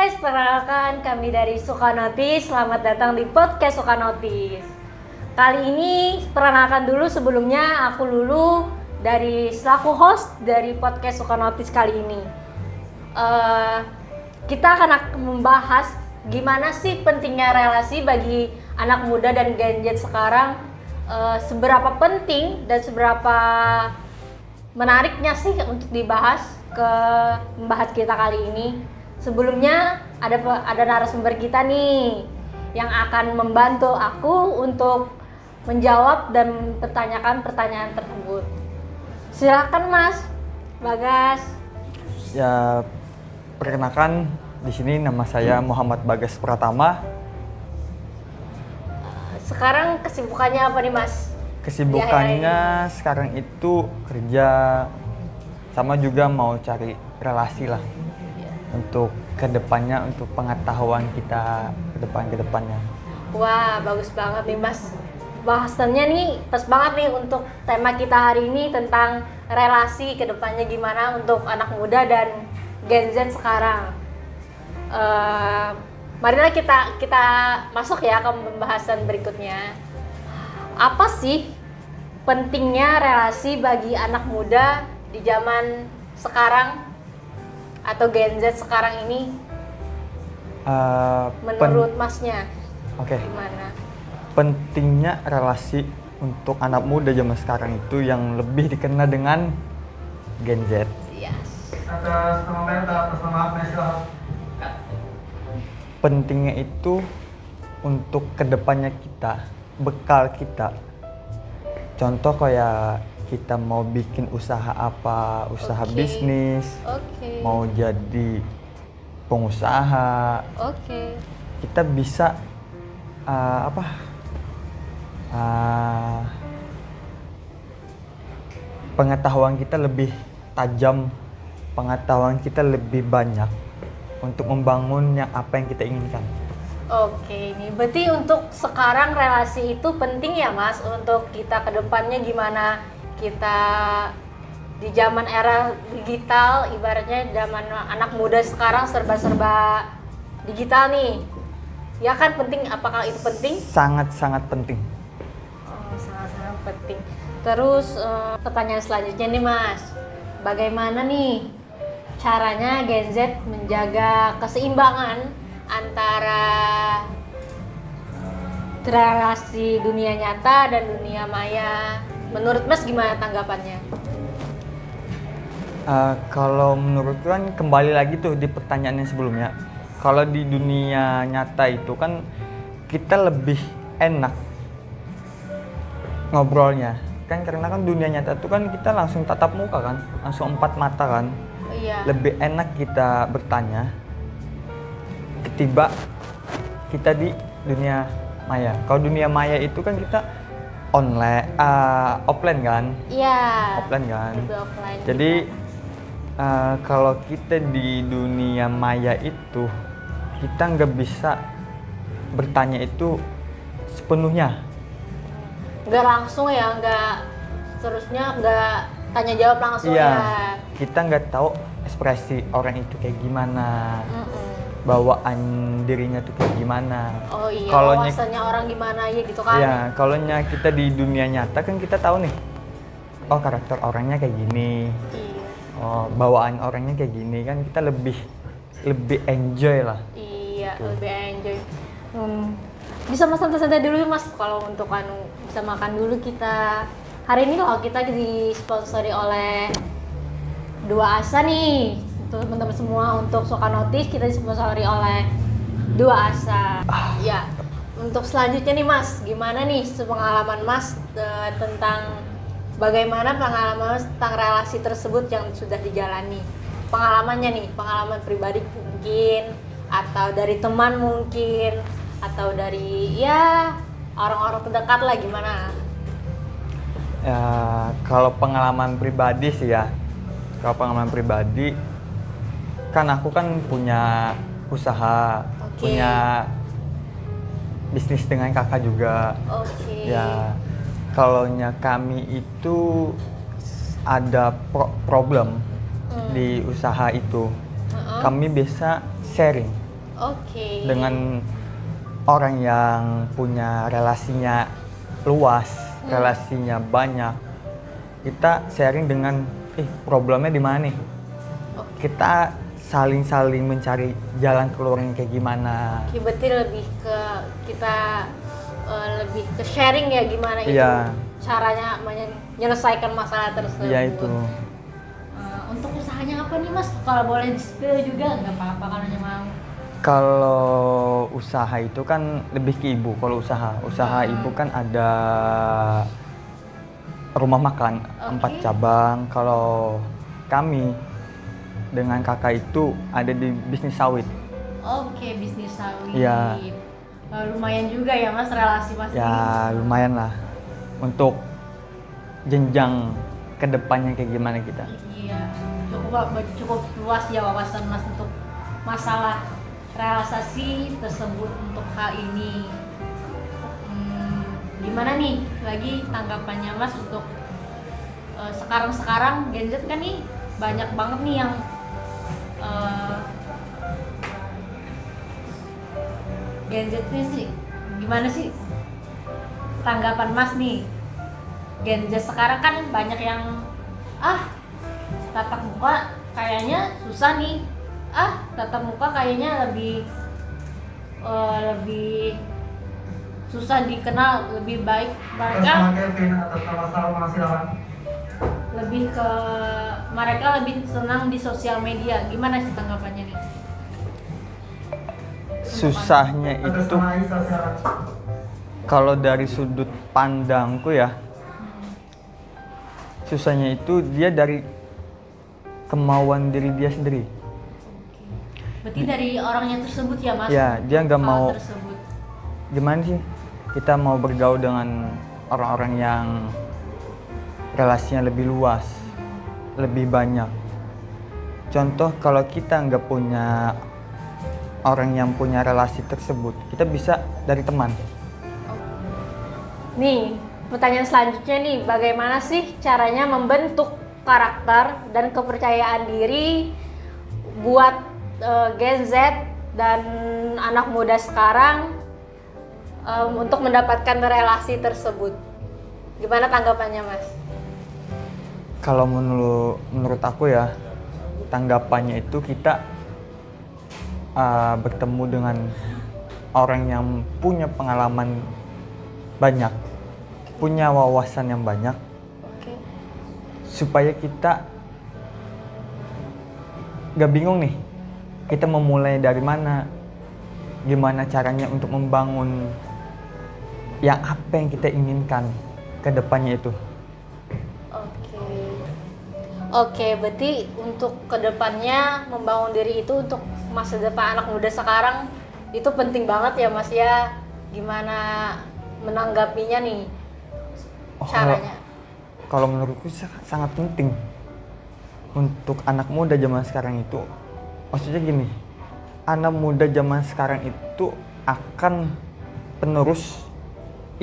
guys, perkenalkan kami dari Sukanotis. Selamat datang di podcast Sukanotis. Kali ini perkenalkan dulu sebelumnya, aku Lulu dari selaku host dari podcast Sukanotis kali ini. Kita akan membahas gimana sih pentingnya relasi bagi anak muda dan Gen Z sekarang. Seberapa penting dan seberapa menariknya sih untuk dibahas membahas kita kali ini. Sebelumnya ada narasumber kita nih yang akan membantu aku untuk menjawab dan bertanyakan pertanyaan tersebut. Silakan Mas Bagas. Ya, perkenalkan di sini nama saya Muhammad Bagas Pratama. Sekarang kesibukannya apa nih Mas? Kesibukannya sekarang itu kerja, sama juga mau cari relasi lah. Untuk kedepannya, untuk pengetahuan kita kedepannya. Wah, bagus banget nih Mas. Bahasannya nih pas banget nih untuk tema kita hari ini tentang relasi kedepannya gimana untuk anak muda dan Gen Z sekarang. Marilah kita masuk ya ke pembahasan berikutnya. Apa sih pentingnya relasi bagi anak muda di zaman sekarang atau Gen Z sekarang ini? Menurut Masnya, gimana? Pentingnya relasi untuk anak muda zaman sekarang itu yang lebih dikenal dengan Gen Z. Yes. Atas nama Meta, atas nama Agnes. Pentingnya itu untuk kedepannya kita, bekal kita. Contoh kayak kita mau bikin usaha apa, usaha bisnis, mau jadi pengusaha, kita bisa pengetahuan kita lebih tajam, pengetahuan kita lebih banyak untuk membangun apa yang kita inginkan. Oke, nih berarti untuk sekarang relasi itu penting ya Mas, untuk kita ke depannya gimana kita di zaman era digital, ibaratnya zaman anak muda sekarang serba-serba digital nih. Ya kan penting, apakah itu penting? Sangat-sangat penting. Oh, sangat-sangat penting. Terus pertanyaan selanjutnya nih Mas, bagaimana nih caranya Gen Z menjaga keseimbangan antara relasi dunia nyata dan dunia maya? Menurut Mas gimana tanggapannya? Kalau menurutku kan kembali lagi tuh di pertanyaan yang sebelumnya. Kalau di dunia nyata itu kan kita lebih enak ngobrolnya. Kan karena kan dunia nyata itu kan kita langsung tatap muka kan, langsung empat mata kan. Iya. Lebih enak kita bertanya ketiba kita di dunia maya. Kalau dunia maya itu kan kita offline kan? Iya. Offline kan? Offline. Jadi kalau kita di dunia maya itu kita nggak bisa bertanya itu sepenuhnya. Nggak langsung ya, nggak tanya jawab langsung ya. Kita nggak tahu ekspresi orang itu kayak gimana. Bawaan dirinya tuh kayak gimana. Oh iya, Kalonya, wawasannya orang gimana ya gitu kan. Iya, kalau kita di dunia nyata kan kita tahu nih, oh karakter orangnya kayak gini. Iya. Oh, bawaan orangnya kayak gini kan kita lebih enjoy lah. Iya, lebih enjoy. Bisa Mas santai-santai dulu Mas, kalau untuk bisa makan dulu kita. Hari ini loh kita disponsori oleh Dua Asa nih. Untuk teman-teman semua, untuk Sukanotis kita disponsori oleh Dua Asa. Ya, untuk selanjutnya nih Mas, gimana nih pengalaman Mas tentang bagaimana pengalaman Mas tentang relasi tersebut yang sudah dijalani? Pengalamannya nih, pengalaman pribadi mungkin, atau dari teman mungkin, atau dari ya orang-orang terdekat lah, gimana? Ya, kalau pengalaman pribadi sih ya, kalau pengalaman pribadi kan aku kan punya usaha, punya bisnis dengan kakak juga. Ya, kalaunya kami itu ada problem di usaha itu, kami bisa sharing Oke. Dengan orang yang punya relasinya luas, relasinya banyak, kita sharing dengan problemnya di mana nih. Kita saling mencari jalan keluarnya kayak gimana. Oke, berarti lebih ke kita lebih ke sharing ya gimana itu Iya. caranya menyelesaikan masalah tersebut. Iya itu. Untuk usahanya apa nih Mas? Kalau boleh di-spill juga nggak apa-apa kalau hanya mau. Kalau usaha itu kan lebih ke ibu. Kalau usaha ibu kan ada rumah makan 4 cabang. Kalau kami dengan kakak itu ada di bisnis sawit. Oke, bisnis sawit. Iya. Lumayan juga ya Mas relasi Mas ini. Ya lumayan lah untuk jenjang kedepannya kayak gimana kita. Iya, cukup luas ya wawasan Mas untuk masalah relasi tersebut untuk hal ini. Gimana nih lagi tanggapannya Mas untuk sekarang Gen Z kan nih banyak banget nih yang Gen Z nih sih, gimana sih tanggapan Mas nih? Gen Z sekarang kan banyak yang tatap muka kayaknya susah nih, tatap muka kayaknya lebih susah dikenal, lebih baik Atas nama mereka Kevin, atas nama Salma, silakan. lebih ke mereka lebih senang di sosial media. Gimana sih tanggapannya nih? Susahnya Atas itu nama Isa, silakan. kalau dari sudut pandangku ya, susahnya itu dia dari kemauan diri dia sendiri. Berarti dari orangnya tersebut ya Mas? Ya, dia nggak Hal mau. tersebut. Gimana sih kita mau bergaul dengan orang-orang yang relasinya lebih luas, lebih banyak. Contoh kalau kita nggak punya orang yang punya relasi tersebut, kita bisa dari teman. Nih, pertanyaan selanjutnya nih, bagaimana sih caranya membentuk karakter dan kepercayaan diri buat Gen Z dan anak muda sekarang untuk mendapatkan relasi tersebut? Gimana tanggapannya Mas? Kalau menurut aku ya, tanggapannya itu kita bertemu dengan orang yang punya pengalaman banyak, punya wawasan yang banyak, Oke. supaya kita gak bingung nih, kita memulai dari mana, gimana caranya untuk membangun yang apa yang kita inginkan ke depannya itu. Oke, berarti untuk kedepannya membangun diri itu untuk masa depan anak muda sekarang itu penting banget ya Mas ya. Gimana menanggapinya nih caranya? Kalau menurutku sangat penting untuk anak muda zaman sekarang itu. Maksudnya gini, anak muda zaman sekarang itu akan penerus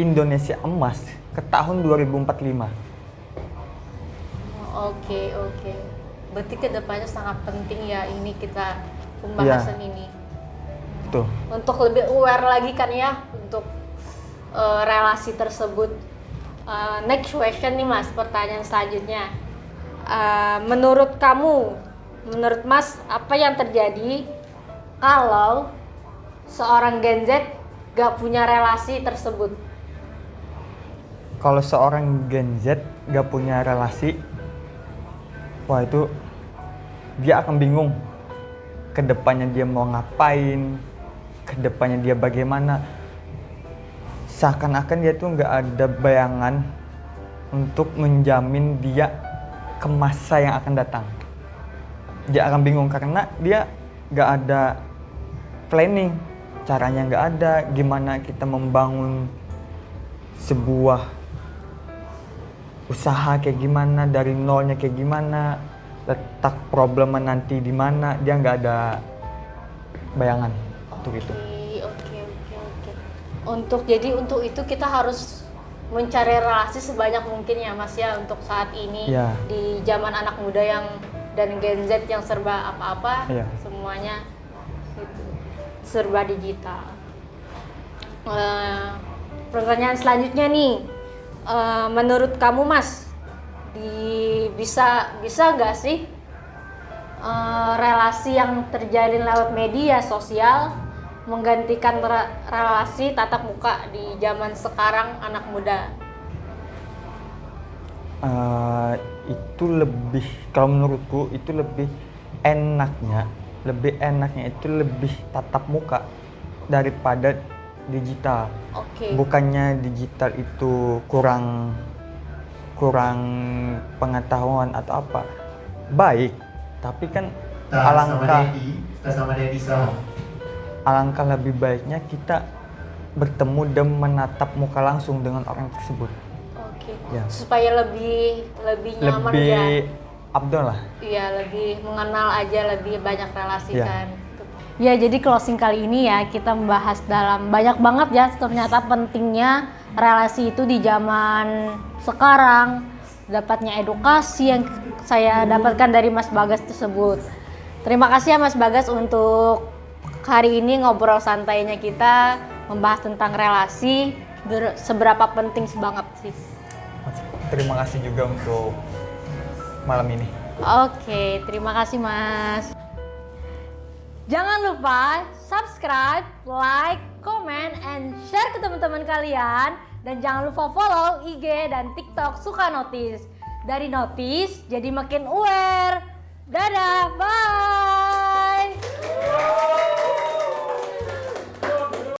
Indonesia emas ke tahun 2045. Oke. Berarti kedepannya sangat penting ya ini kita pembahasan ini. Tuh. Untuk lebih aware lagi kan ya untuk relasi tersebut. Next question nih Mas, pertanyaan selanjutnya. Menurut Mas, apa yang terjadi kalau seorang Gen Z gak punya relasi tersebut? Kalau seorang Gen Z gak punya relasi, wah itu dia akan bingung kedepannya dia mau ngapain, kedepannya dia bagaimana. Seakan-akan dia tuh nggak ada bayangan untuk menjamin dia ke masa yang akan datang. Dia akan bingung karena dia nggak ada planning, caranya nggak ada, gimana kita membangun sebuah usaha kayak gimana, dari nolnya kayak gimana, letak problemnya nanti di mana, dia nggak ada bayangan untuk itu. Oke. Untuk itu kita harus mencari relasi sebanyak mungkin ya Mas ya untuk saat ini Ya. di zaman anak muda dan Gen Z yang serba apa-apa Ya. semuanya gitu. serba digital. Pertanyaan selanjutnya nih, menurut kamu Mas, bisa nggak sih relasi yang terjalin lewat media sosial menggantikan relasi tatap muka di zaman sekarang anak muda? Itu lebih, kalau menurutku itu lebih enaknya itu lebih tatap muka daripada digital. Oke. Bukannya digital itu kurang pengetahuan atau apa, baik, tapi kan alangkah lebih baiknya kita bertemu dan menatap muka langsung dengan orang tersebut. Oke. Ya. Supaya lebih nyaman ya. Lebih abdol lah. Iya, lebih mengenal aja, lebih banyak relasi Ya. kan. Ya, jadi closing kali ini ya kita membahas dalam banyak banget ya ternyata pentingnya relasi itu di zaman sekarang, dapatnya edukasi yang saya dapatkan dari Mas Bagas tersebut. Terima kasih ya Mas Bagas untuk hari ini ngobrol santainya kita membahas tentang relasi, seberapa penting banget sih. Terima kasih juga untuk malam ini. Oke, terima kasih Mas. Jangan lupa subscribe, like, comment, and share ke teman-teman kalian. Dan jangan lupa follow IG dan TikTok Suka Notice. Dari notice jadi makin aware. Dadah, bye!